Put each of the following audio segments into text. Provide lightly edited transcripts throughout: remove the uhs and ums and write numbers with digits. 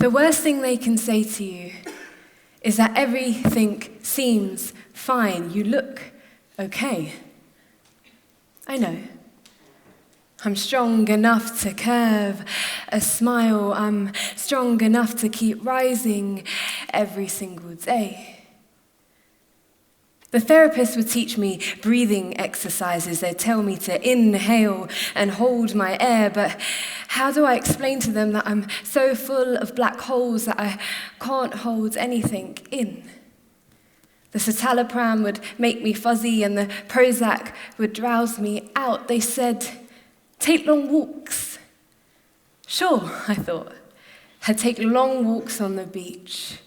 The worst thing they can say to you is that everything seems fine. You look okay. I know. I'm strong enough to curve a smile. I'm strong enough to keep rising every single day. The therapist would teach me breathing exercises. They'd tell me to inhale and hold my air, but how do I explain to them that I'm so full of black holes that I can't hold anything in? The citalopram would make me fuzzy and the Prozac would drowse me out. They said, take long walks. Sure, I thought. I'd take long walks on the beach,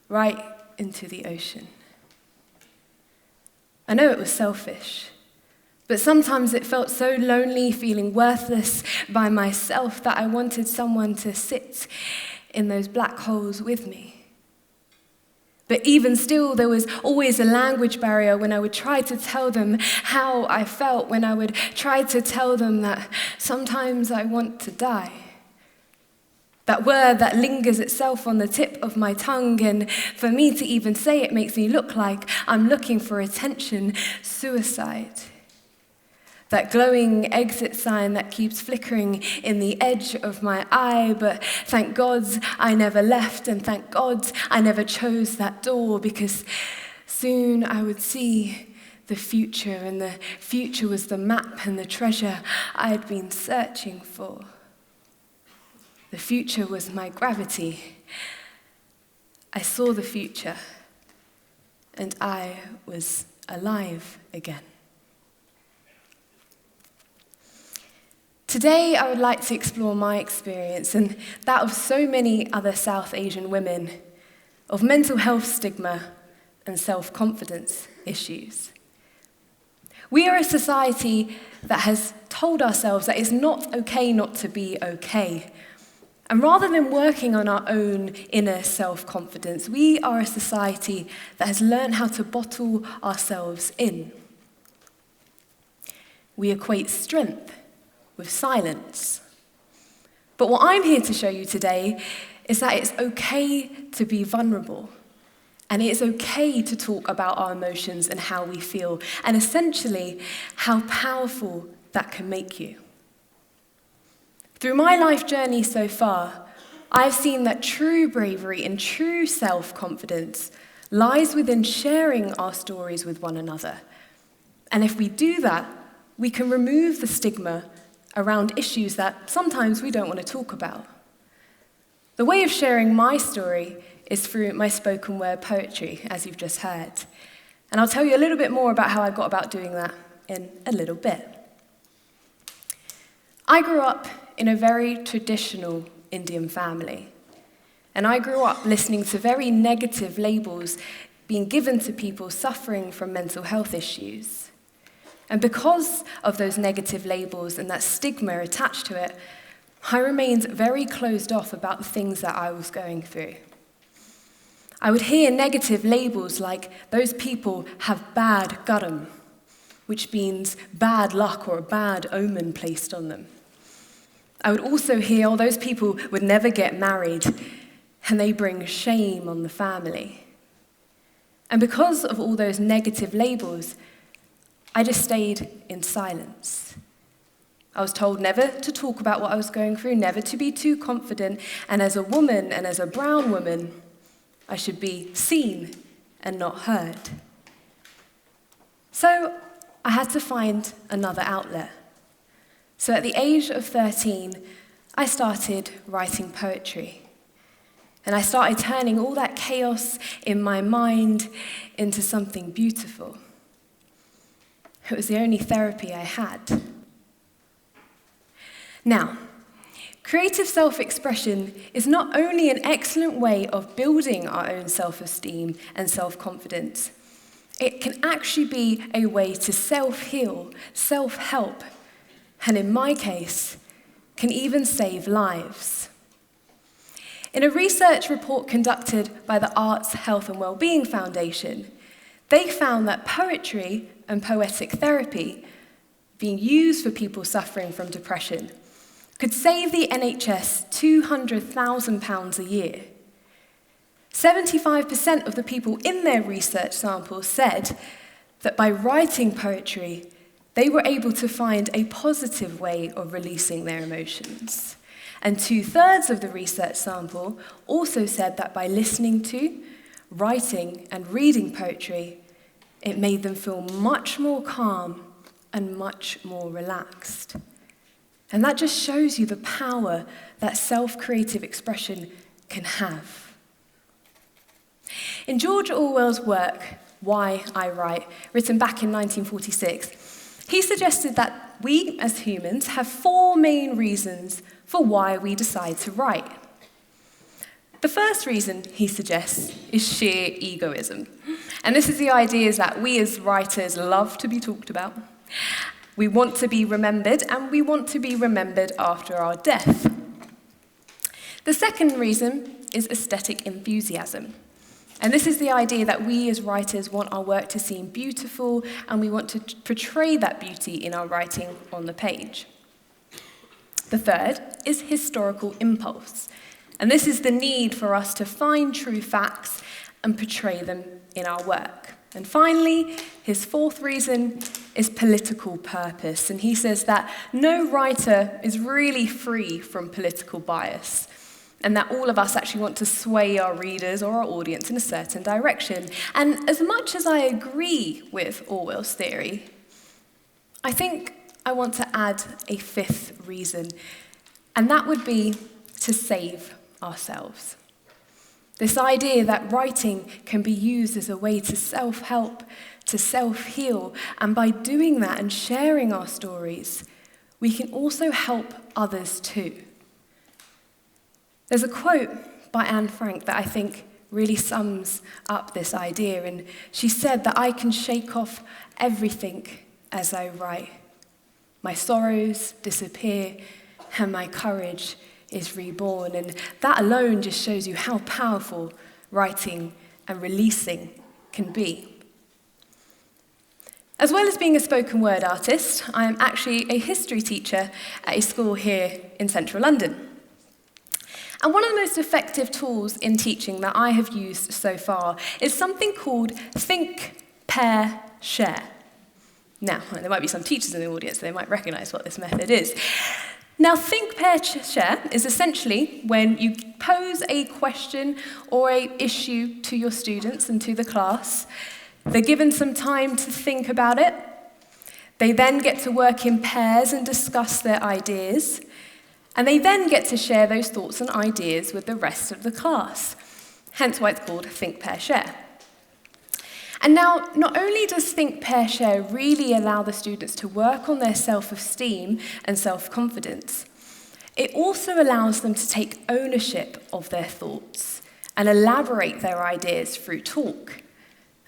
right into the ocean. I know it was selfish, but sometimes it felt so lonely, feeling worthless by myself, that I wanted someone to sit in those black holes with me. But even still, there was always a language barrier when I would try to tell them how I felt, when I would try to tell them that sometimes I want to die. That word that lingers itself on the tip of my tongue, and for me to even say it makes me look like I'm looking for attention, suicide. That glowing exit sign that keeps flickering in the edge of my eye, but thank God I never left, and thank God I never chose that door, because soon I would see the future, and the future was the map and the treasure I'd been searching for. The future was my gravity. I saw the future, and I was alive again. Today, I would like to explore my experience, and that of so many other South Asian women, of mental health stigma and self-confidence issues. We are a society that has told ourselves that it's not okay not to be okay. And rather than working on our own inner self-confidence, we are a society that has learned how to bottle ourselves in. We equate strength with silence. But what I'm here to show you today is that it's okay to be vulnerable, and it's okay to talk about our emotions and how we feel, and essentially how powerful that can make you. Through my life journey so far, I've seen that true bravery and true self-confidence lies within sharing our stories with one another. And if we do that, we can remove the stigma around issues that sometimes we don't want to talk about. The way of sharing my story is through my spoken word poetry, as you've just heard. And I'll tell you a little bit more about how I got about doing that in a little bit. I grew up in a very traditional Indian family. And I grew up listening to very negative labels being given to people suffering from mental health issues. And because of those negative labels and that stigma attached to it, I remained very closed off about the things that I was going through. I would hear negative labels like, those people have bad garam, which means bad luck or a bad omen placed on them. I would also hear, oh, those people would never get married, and they bring shame on the family. And because of all those negative labels, I just stayed in silence. I was told never to talk about what I was going through, never to be too confident, and as a woman and as a brown woman, I should be seen and not heard. So I had to find another outlet. So at the age of 13, I started writing poetry. And I started turning all that chaos in my mind into something beautiful. It was the only therapy I had. Now, creative self-expression is not only an excellent way of building our own self-esteem and self-confidence, it can actually be a way to self-heal, self-help, and in my case, can even save lives. In a research report conducted by the Arts, Health and Wellbeing Foundation, they found that poetry and poetic therapy being used for people suffering from depression could save the NHS £200,000 a year. 75% of the people in their research sample said that by writing poetry, they were able to find a positive way of releasing their emotions. And 2/3 of the research sample also said that by listening to, writing, and reading poetry, it made them feel much more calm and much more relaxed. And that just shows you the power that self-creative expression can have. In George Orwell's work, Why I Write, written back in 1946, he suggested that we as humans have 4 main reasons for why we decide to write. The first reason, he suggests, is sheer egoism. And this is the idea is that we as writers love to be talked about. We want to be remembered, and we want to be remembered after our death. The second reason is aesthetic enthusiasm. And this is the idea that we as writers want our work to seem beautiful, and we want to portray that beauty in our writing on the page. The third is historical impulse. And this is the need for us to find true facts and portray them in our work. And finally, his fourth reason is political purpose. And he says that no writer is really free from political bias, and that all of us actually want to sway our readers or our audience in a certain direction. And as much as I agree with Orwell's theory, I think I want to add a fifth reason, and that would be to save ourselves. This idea that writing can be used as a way to self-help, to self-heal, and by doing that and sharing our stories, we can also help others too. There's a quote by Anne Frank that I think really sums up this idea, and she said that I can shake off everything as I write. My sorrows disappear, and my courage is reborn. And that alone just shows you how powerful writing and releasing can be. As well as being a spoken word artist, I am actually a history teacher at a school here in central London. And one of the most effective tools in teaching that I have used so far is something called Think, Pair, Share. Now, there might be some teachers in the audience, so they might recognize what this method is. Now, Think, Pair, Share is essentially when you pose a question or an issue to your students and to the class. They're given some time to think about it. They then get to work in pairs and discuss their ideas. And they then get to share those thoughts and ideas with the rest of the class. Hence why it's called Think, Pair, Share. And now, not only does Think, Pair, Share really allow the students to work on their self-esteem and self-confidence, it also allows them to take ownership of their thoughts and elaborate their ideas through talk.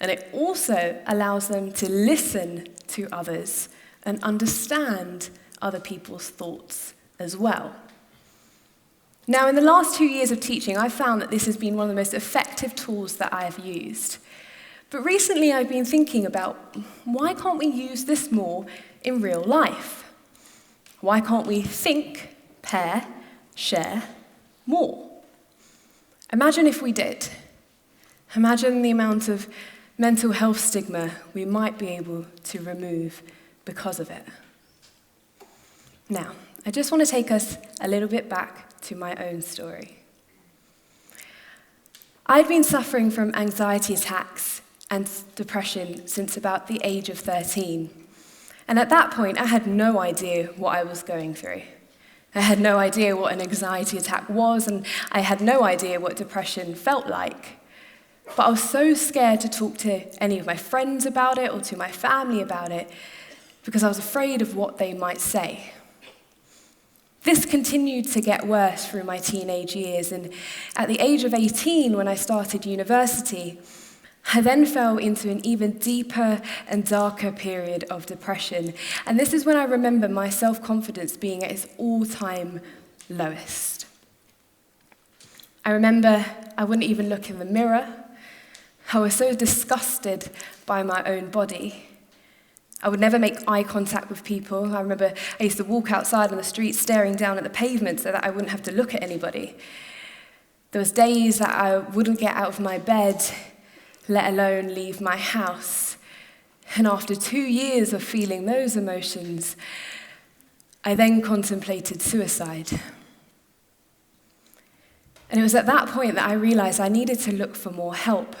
And it also allows them to listen to others and understand other people's thoughts as well. Now, in the last 2 years of teaching, I've found that this has been one of the most effective tools that I have used. But recently I've been thinking about why can't we use this more in real life? Why can't we think, pair, share more? Imagine if we did. Imagine the amount of mental health stigma we might be able to remove because of it. Now, I just want to take us a little bit back to my own story. I'd been suffering from anxiety attacks and depression since about the age of 13. And at that point, I had no idea what I was going through. I had no idea what an anxiety attack was, and I had no idea what depression felt like. But I was so scared to talk to any of my friends about it or to my family about it because I was afraid of what they might say. This continued to get worse through my teenage years, and at the age of 18, when I started university, I then fell into an even deeper and darker period of depression. And this is when I remember my self-confidence being at its all-time lowest. I remember I wouldn't even look in the mirror. I was so disgusted by my own body. I would never make eye contact with people. I remember I used to walk outside on the street staring down at the pavement so that I wouldn't have to look at anybody. There was days that I wouldn't get out of my bed, let alone leave my house. And after 2 years of feeling those emotions, I then contemplated suicide. And it was at that point that I realized I needed to look for more help.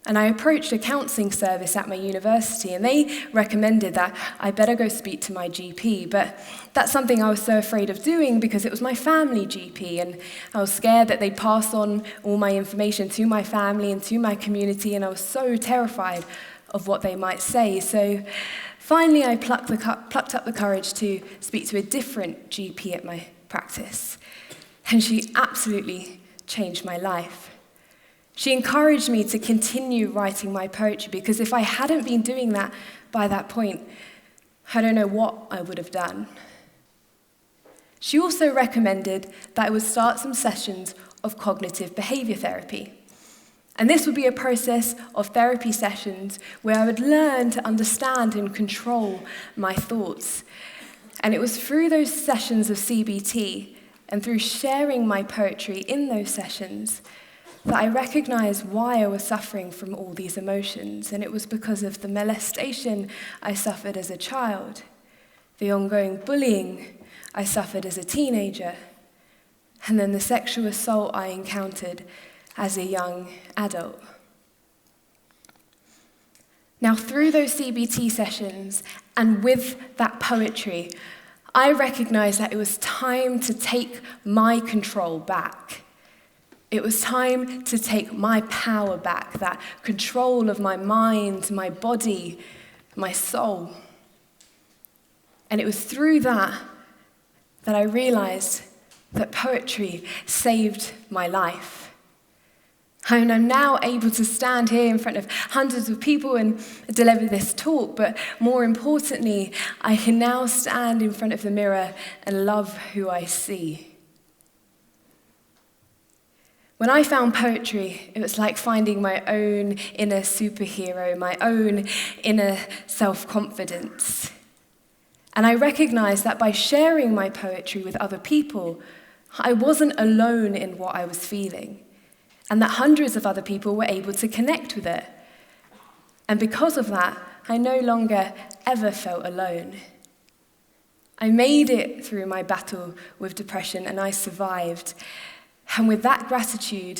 And I approached a counselling service at my university, and they recommended that I better go speak to my GP. But that's something I was so afraid of doing because it was my family GP, and I was scared that they'd pass on all my information to my family and to my community, and I was so terrified of what they might say. So finally, I plucked up the courage to speak to a different GP at my practice. And she absolutely changed my life. She encouraged me to continue writing my poetry because if I hadn't been doing that by that point, I don't know what I would have done. She also recommended that I would start some sessions of cognitive behavior therapy. And this would be a process of therapy sessions where I would learn to understand and control my thoughts. And it was through those sessions of CBT and through sharing my poetry in those sessions that I recognized why I was suffering from all these emotions. And it was because of the molestation I suffered as a child, the ongoing bullying I suffered as a teenager, and then the sexual assault I encountered as a young adult. Now, through those CBT sessions and with that poetry, I recognized that it was time to take my control back. It was time to take my power back, that control of my mind, my body, my soul. And it was through that I realized that poetry saved my life. And I'm now able to stand here in front of hundreds of people and deliver this talk, but more importantly, I can now stand in front of the mirror and love who I see. When I found poetry, it was like finding my own inner superhero, my own inner self-confidence. And I recognized that by sharing my poetry with other people, I wasn't alone in what I was feeling, and that hundreds of other people were able to connect with it. And because of that, I no longer ever felt alone. I made it through my battle with depression, and I survived. And with that gratitude,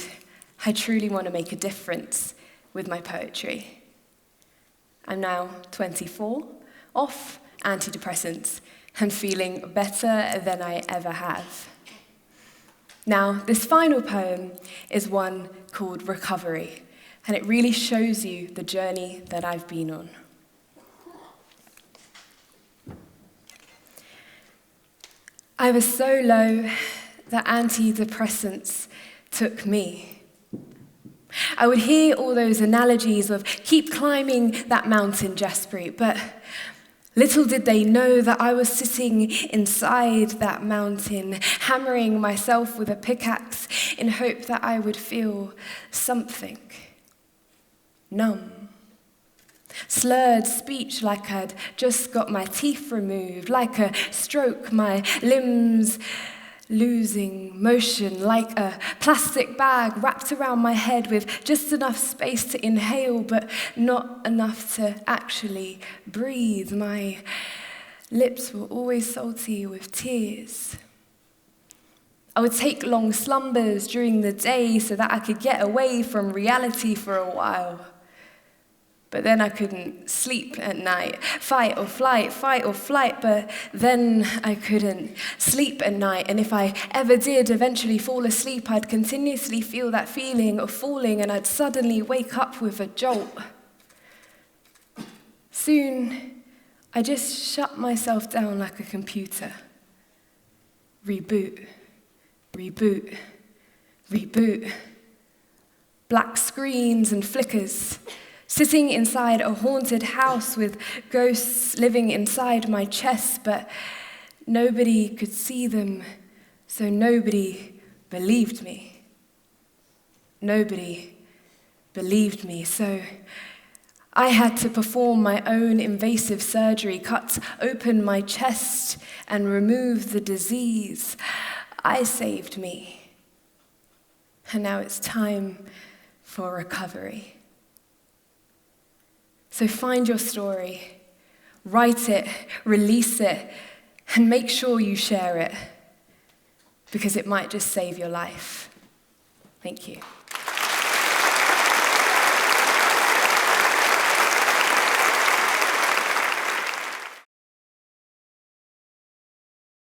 I truly want to make a difference with my poetry. I'm now 24, off antidepressants, and feeling better than I ever have. Now, this final poem is one called Recovery, and it really shows you the journey that I've been on. I was so low that antidepressants took me. I would hear all those analogies of keep climbing that mountain, Jaspreet, but little did they know that I was sitting inside that mountain, hammering myself with a pickaxe in hope that I would feel something. Numb. Slurred speech like I'd just got my teeth removed, like a stroke, my limbs losing motion, like a plastic bag wrapped around my head with just enough space to inhale, but not enough to actually breathe. My lips were always salty with tears. I would take long slumbers during the day so that I could get away from reality for a while. But then I couldn't sleep at night. Fight or flight, but then I couldn't sleep at night. And if I ever did eventually fall asleep, I'd continuously feel that feeling of falling, and I'd suddenly wake up with a jolt. Soon, I just shut myself down like a computer. Reboot, reboot, reboot. Black screens and flickers. Sitting inside a haunted house with ghosts living inside my chest, but nobody could see them, so nobody believed me. Nobody believed me, so I had to perform my own invasive surgery, cut open my chest and remove the disease. I saved me. And now it's time for recovery. So find your story, write it, release it, and make sure you share it, because it might just save your life. Thank you.